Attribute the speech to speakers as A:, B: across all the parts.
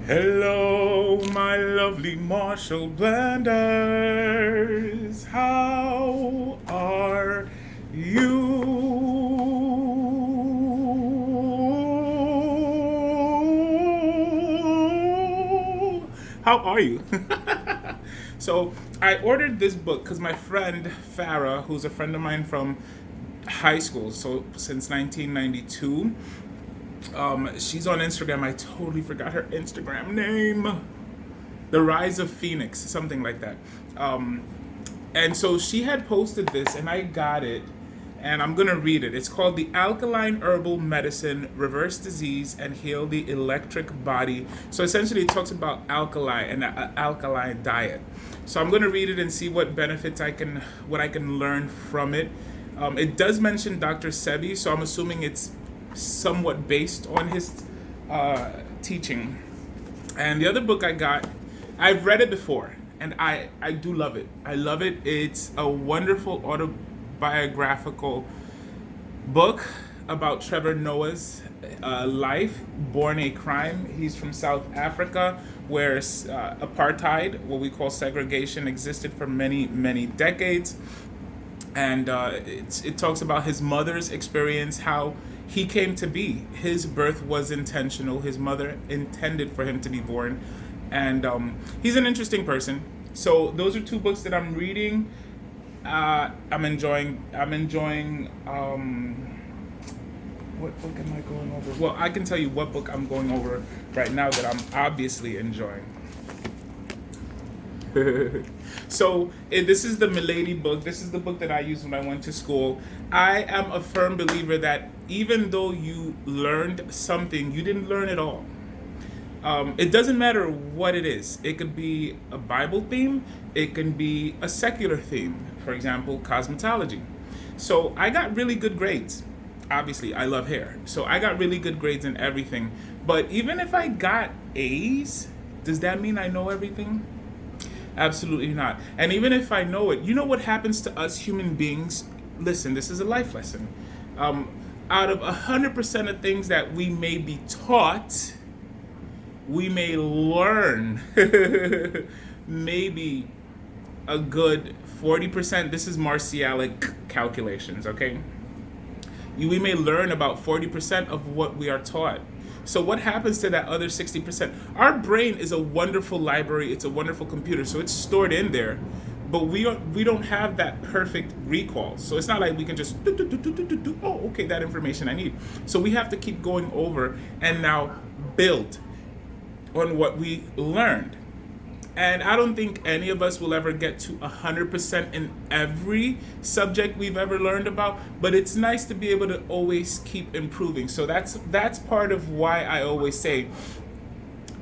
A: Hello, my lovely Marcialsblenders. How are you? How are you? So, I ordered this book because my friend Farah, who's a friend of mine from high school, so since 1992, she's on Instagram. I totally forgot her Instagram name. The Rise of Phoenix, something like that. And so she had posted this, and I got it, and I'm gonna read it. It's called "The Alkaline Herbal Medicine: Reverse Disease and Heal the Electric Body." So essentially, it talks about alkali and alkaline diet. So I'm gonna read it and see what benefits what I can learn from it. It does mention Dr. Sebi, so I'm assuming it's somewhat based on his teaching. And the other book I got, I've read it before, and I do love it. I love it. It's a wonderful autobiographical book about Trevor Noah's life, born a crime. He's from South Africa, where apartheid, what we call segregation, existed for many, many decades. And it talks about his mother's experience, how he came to be. His birth was intentional. His mother intended for him to be born. And he's an interesting person. So those are two books that I'm reading. I'm enjoying. What book am I going over? Well, I can tell you what book I'm going over right now that I'm obviously enjoying. So this is the Milady book. This is the book that I used when I went to school. I am a firm believer that even though you learned something, you didn't learn it all. It doesn't matter what it is. It could be a Bible theme. It can be a secular theme. For example, cosmetology. So I got really good grades. Obviously, I love hair. So I got really good grades in everything. But even if I got A's, does that mean I know everything? Absolutely not. And even if I know it, you know what happens to us human beings? Listen, this is a life lesson. Out of 100% of things that we may be taught, we may learn maybe a good 40%. This is Marcialic calculations, okay? We may learn about 40% of what we are taught. So what happens to that other 60%? Our brain is a wonderful library. It's a wonderful computer. So it's stored in there, but we don't have that perfect recall. So it's not like we can just oh, okay, that information I need. So we have to keep going over and now build on what we learned. And I don't think any of us will ever get to 100% in every subject we've ever learned about, but it's nice to be able to always keep improving. So that's part of why I always say,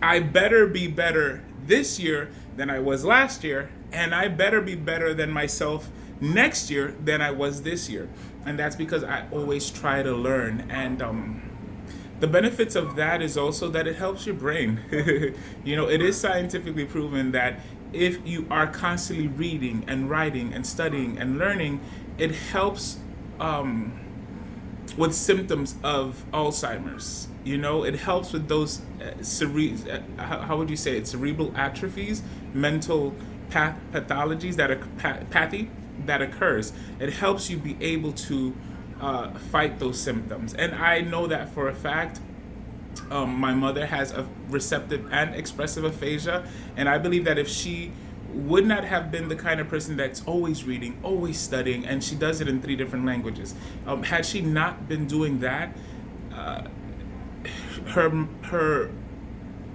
A: I better be better this year than I was last year, and I better be better than myself next year than I was this year. And that's because I always try to learn. And the benefits of that is also that it helps your brain. You know, it is scientifically proven that if you are constantly reading and writing and studying and learning, it helps with symptoms of Alzheimer's. You know, it helps with those how would you say it? Cerebral atrophies, mental pathologies that occurs. It helps you be able to fight those symptoms. And I know that for a fact. My mother has a receptive and expressive aphasia, and I believe that if she would not have been the kind of person that's always reading, always studying, and she does it in 3 different languages, had she not been doing that,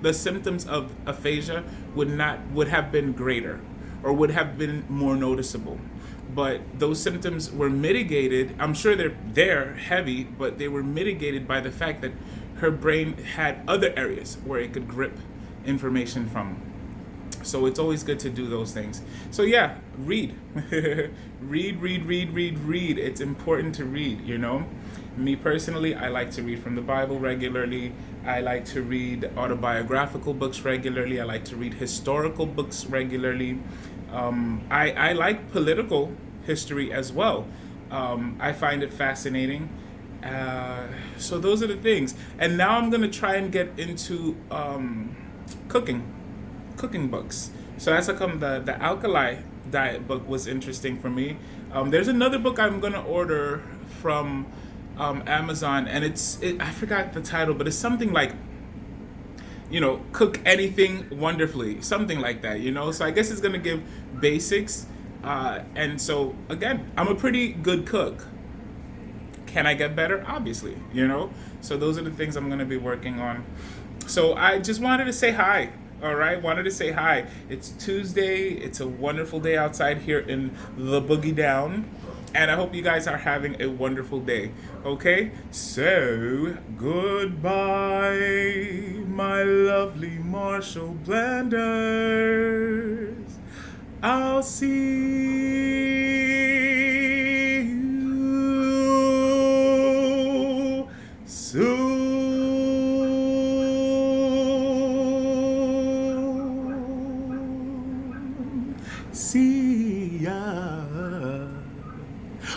A: the symptoms of aphasia would have been greater, or would have been more noticeable. But those symptoms were mitigated. I'm sure they're heavy, but they were mitigated by the fact that her brain had other areas where it could grip information from. So it's always good to do those things. So yeah, read. read. It's important to read, you know. Me personally, I like to read from the Bible regularly. I like to read autobiographical books regularly. I like to read historical books regularly. I like political history as well. I find it fascinating. So those are the things. And now I'm going to try and get into cooking, cooking books. So that's how come the alkali diet book was interesting for me. There's another book I'm gonna order from Amazon, and I forgot the title, but it's something like, cook anything wonderfully, something like that, So I guess it's gonna give basics, and so again, I'm a pretty good cook. Can I get better? Obviously. So those are the things I'm gonna be working on. So I just wanted to say hi. All right, wanted to say hi. It's Tuesday. It's a wonderful day outside here in the Boogie Down. And I hope you guys are having a wonderful day. Okay? So, goodbye, my lovely Marcialsblenders. I'll see you soon. See ya.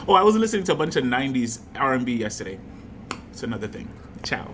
A: Oh, I was listening to a bunch of 90s R&B yesterday. It's another thing. Ciao.